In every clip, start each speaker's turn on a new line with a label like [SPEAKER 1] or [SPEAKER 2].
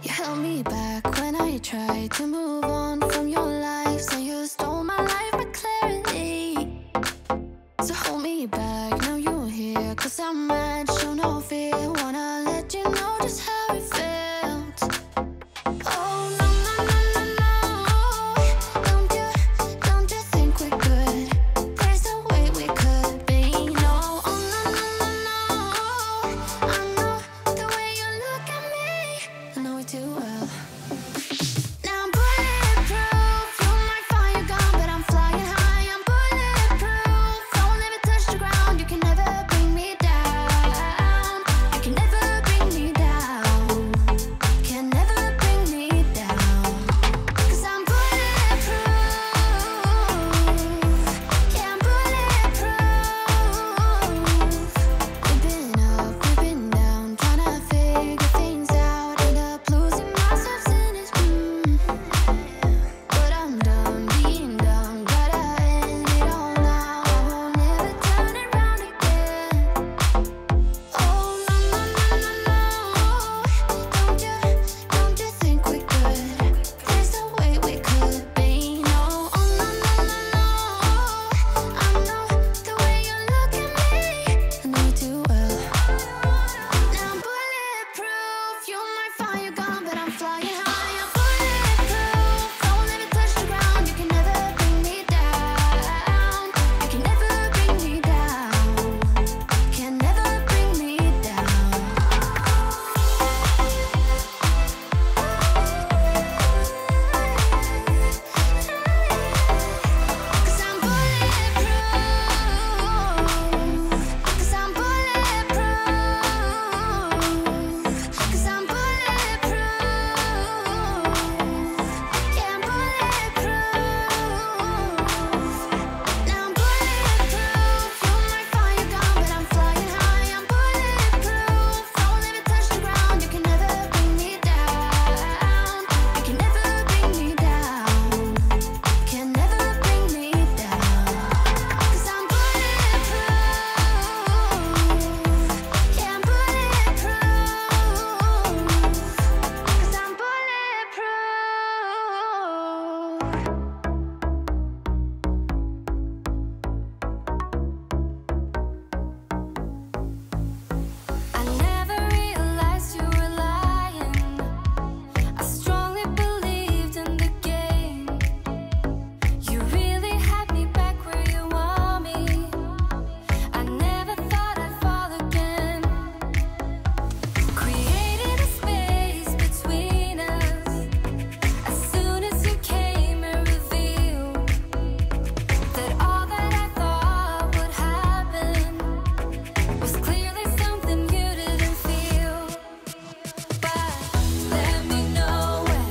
[SPEAKER 1] You held me back when I tried to move on from your life. So you stole my life with clarity. So hold me back, now you're here. Cause I'm mad, show no fear. Wanna let you know just how it felt. Oh no, no, no, no, no. Don't you think we're good? There's no way we could be. No, oh no, no, no, no. I know the way you look at me, I know it too well. Now I'm bulletproof. You might find you're gone, but I'm flying high. I'm bulletproof. Don't let me touch the ground. You can never bring me down. You can never bring me down. Can never bring me down. Cause I'm bulletproof. Yeah, I'm bulletproof. We've been up, we've been down, trying to figure things out. End up losing myself in this but I'm done being dumb. Gotta end it all now. I won't ever turn it round again. Oh no, no, no, no, no. Don't you think we could? There's no way we could be. No, oh no, no, no, no. I know the way you look at me, I know it too well. Now I'm bulletproof. You might find you're gone, but I'm flying high. I'm bulletproof. Don't let me touch the ground. You can never bring me down. You can never bring me down. Can never bring me down. Cause I'm bulletproof. Cause I'm bulletproof. Cause I'm bulletproof. Yeah, I'm bulletproof. Now I'm bulletproof. You might find you're gone, but I'm flying high. I'm bulletproof. Don't let me touch the ground. You can never bring me down. You can never bring me down. Can never bring me down. Cause I'm bulletproof. Yeah, I'm bulletproof. Cause I'm bulletproof. I never realized you were lying. I strongly believed in the game. You really had me back where you want me. I never thought I'd fall again. Created a space between us. As soon as you came and revealed that all that I thought would happen was clearly something you didn't feel. But let me know when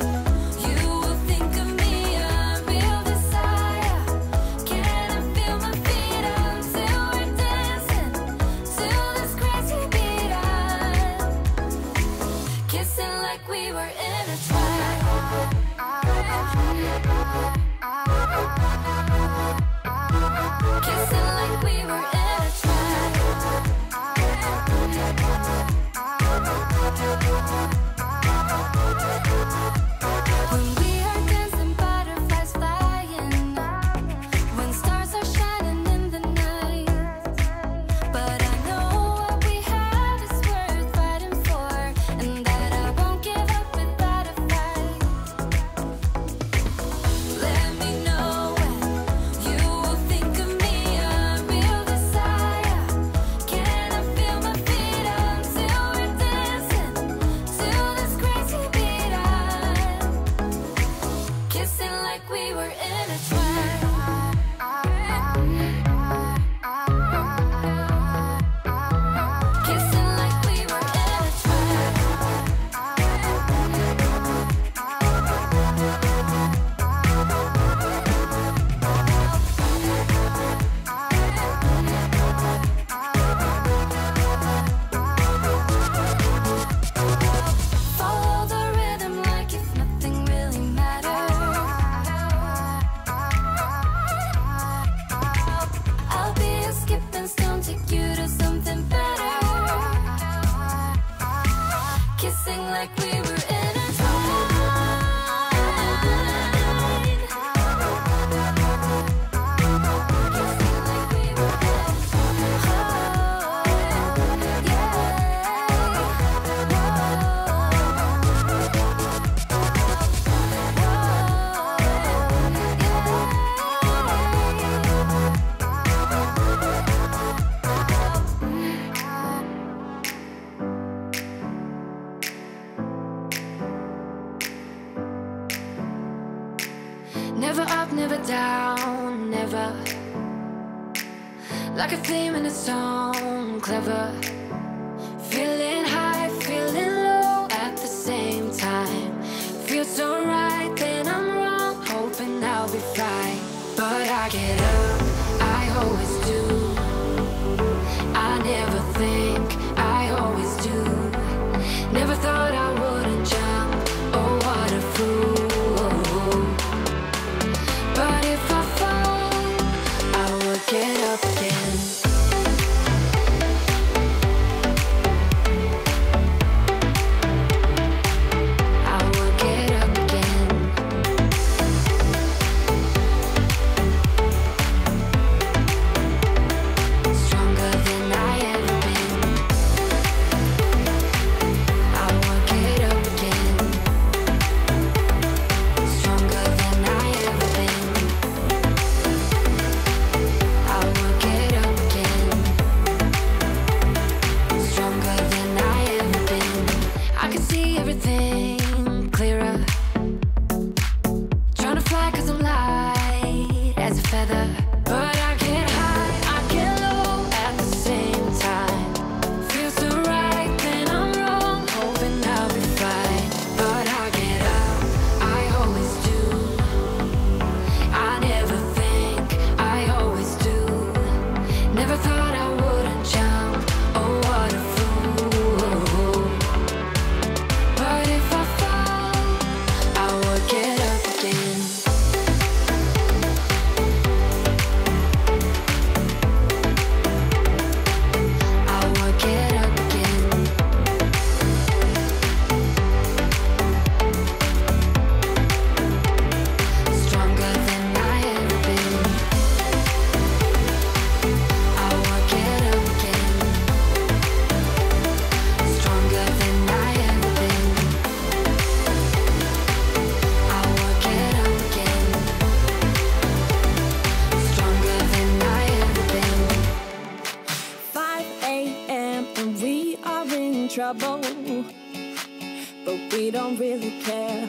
[SPEAKER 1] you will think of me, a real desire. Can I feel my feet until we're dancing till this crazy beat up, kissing like we were in a trap, kissing like we were in a trap. When we are dancing, butterflies flying, when stars are shining in the night. But I know what we have is worth fighting for, and that I won't give up without a fight. Let me know when you will think of me, a real desire. Never up, never down, never. Like a theme in a song, clever. Feeling high, feeling low at the same time. Feels so right, then I'm wrong, hoping I'll be fine. But I get up, I always do. I never think, I always do. Never thought I wouldn't jump, oh what a fool. But if I fall, I will get up again.
[SPEAKER 2] But we don't really care.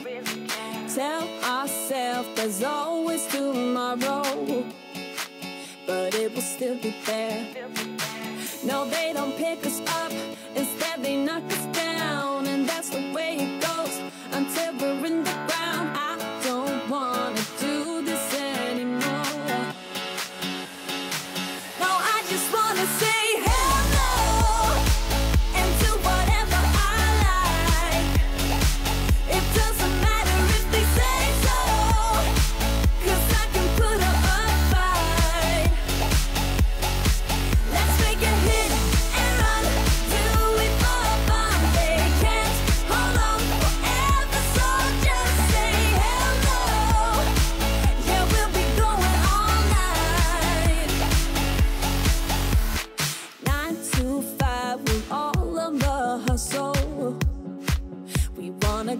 [SPEAKER 2] Tell ourselves there's always tomorrow, but it will still be there. No, they don't pick us up, instead they knock us down. And that's the way it goes until we're in the ground. I don't wanna do this anymore. No, I just wanna say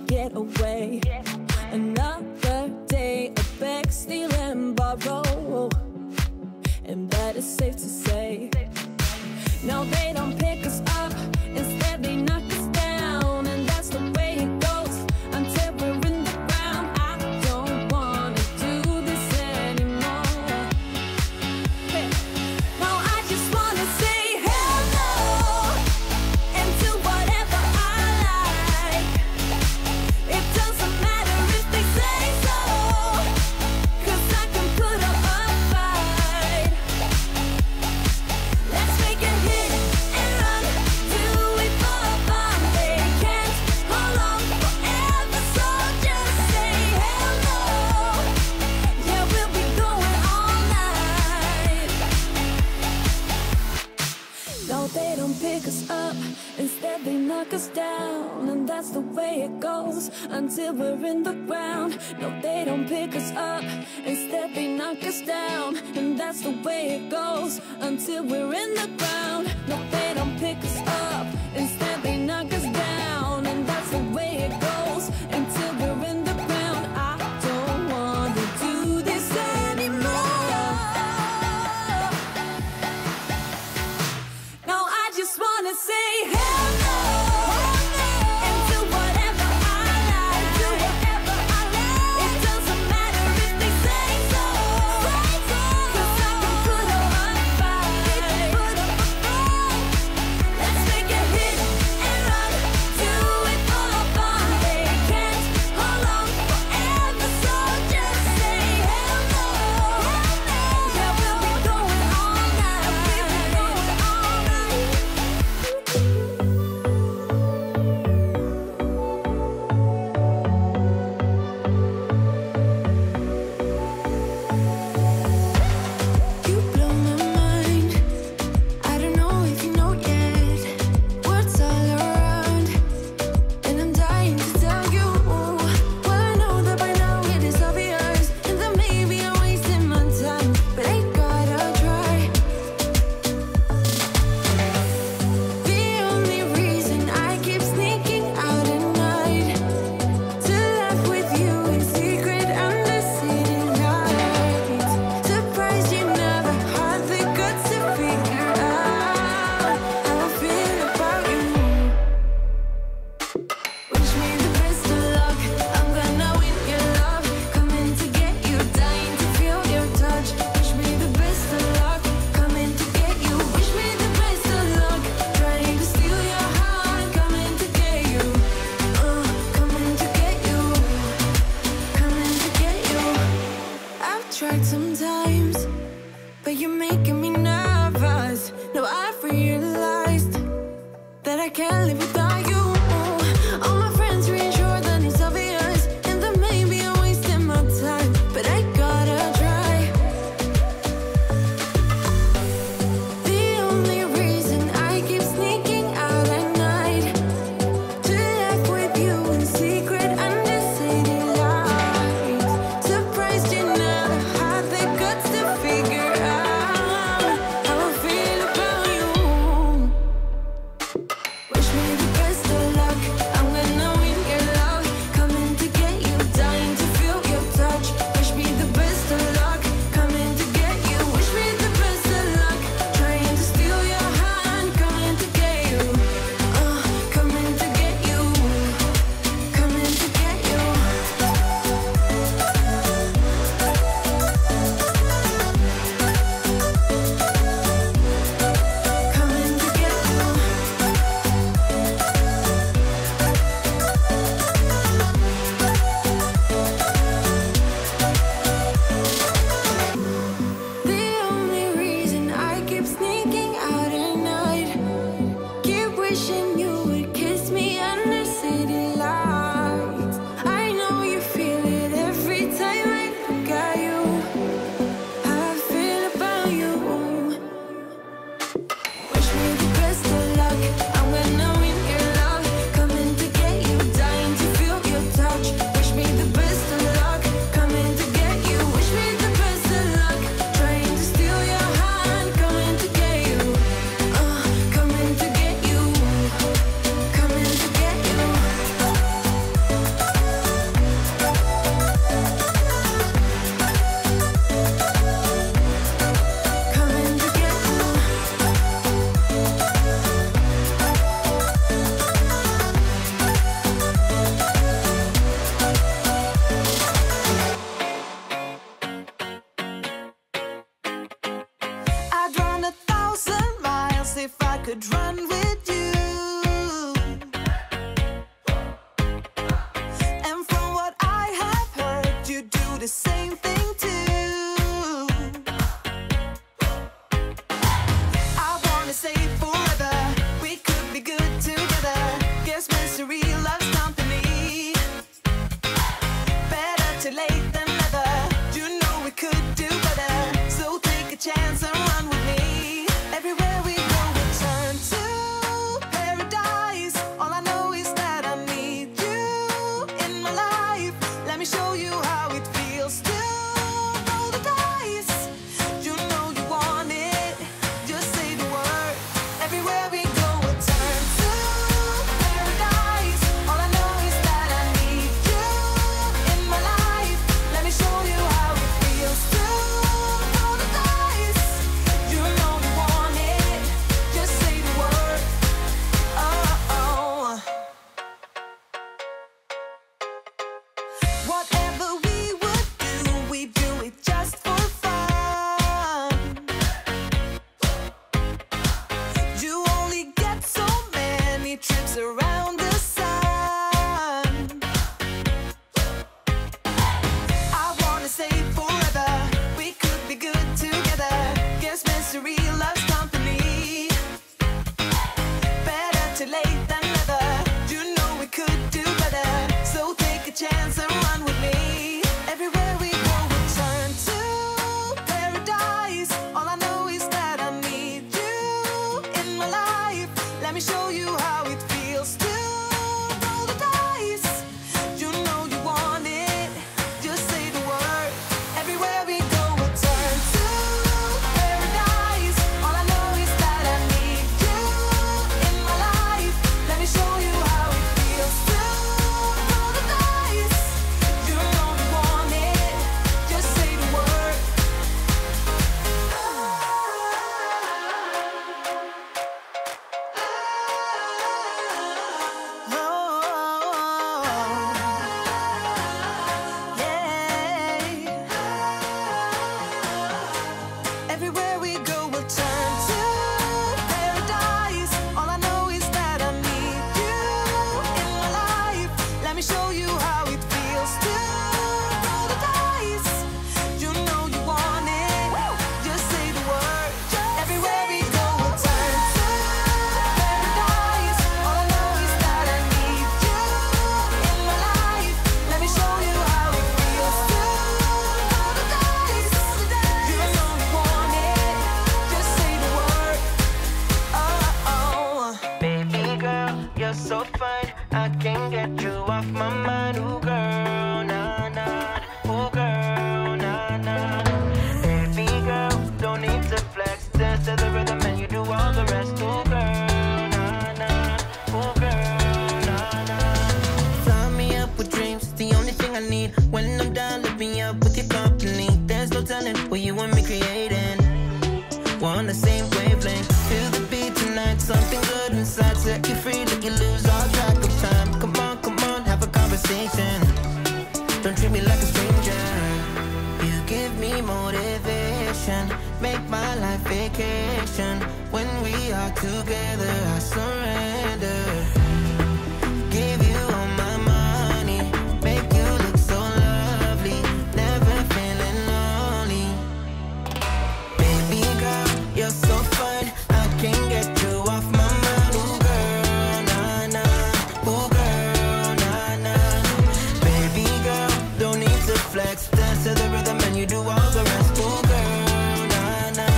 [SPEAKER 2] get away. Another day of beg, steal and borrow, and that is safe to say. No, they don't pick us up, instead they knock us down. And that's the way it goes until we're in the ground. I don't wanna do this anymore. Hey. No, I just wanna say hello and do whatever I like. It doesn't matter if they say so, 'cause I can put up a fight. Let's make a hit and run, do it for fun. They can't hold on forever, so just say hello. Yeah, we'll be going all night. No, they don't pick us up, instead they knock us down. And that's the way it goes until we're in the ground. No, they don't pick us up, instead they knock us down. And that's the way it goes until we're in the ground. No, they don't pick us up, instead they knock us down. And that's the way it goes until we're in the ground. I don't wanna do this anymore. No, I just wanna say hello and do whatever I like. It doesn't matter if they say tried sometimes, but you're making me nervous. Now I've realized that I can't live without you. All my friends reassure that it's obvious, and that maybe I'm wasting my time, but I gotta try. The only reason I keep sneaking out at night to laugh with you in secret under city lights. Surprised you never had the guts to figure out how I feel about you. Wish me the best of luck. I'm gonna win your love, coming to get you, dying to feel your touch. Wish me the best of luck, coming to get you. Wish me the best of luck, trying to steal your hand, coming to get you. Coming to get you, coming to get you. Coming to get you. The only reason I keep sneaking out at night, keep wishing you would kiss me under city lights. I know you feel it every time I look at you. How I feel about you. Wish me the best of luck. I'm gonna win your love, coming to get you, dying to feel your touch. Wish me the best of luck, coming to get you. Wish me the best of luck, trying to steal your hand, coming to get you. Coming to get you, coming to get you. Coming to get you.
[SPEAKER 3] I'd run 1,000 miles if I could run with you. And from what I have heard, you do the same thing too. I wanna say forever, we could be good together. Guess misery loves company. Better too late than never. You know we could do better. So take a chance and run with me. Everywhere we go, we turn to paradise. All I know is that I need you in my life. Let me show you how it feels to
[SPEAKER 4] need. When I'm done, lift me up with your company. There's no telling what you want me creating. We're on the same wavelength. Feel the beat tonight, something good inside. Set you free, let you lose all track of time. Come on, have a conversation. Don't treat me like a stranger. You give me motivation, make my life vacation. When we are together, I surrender.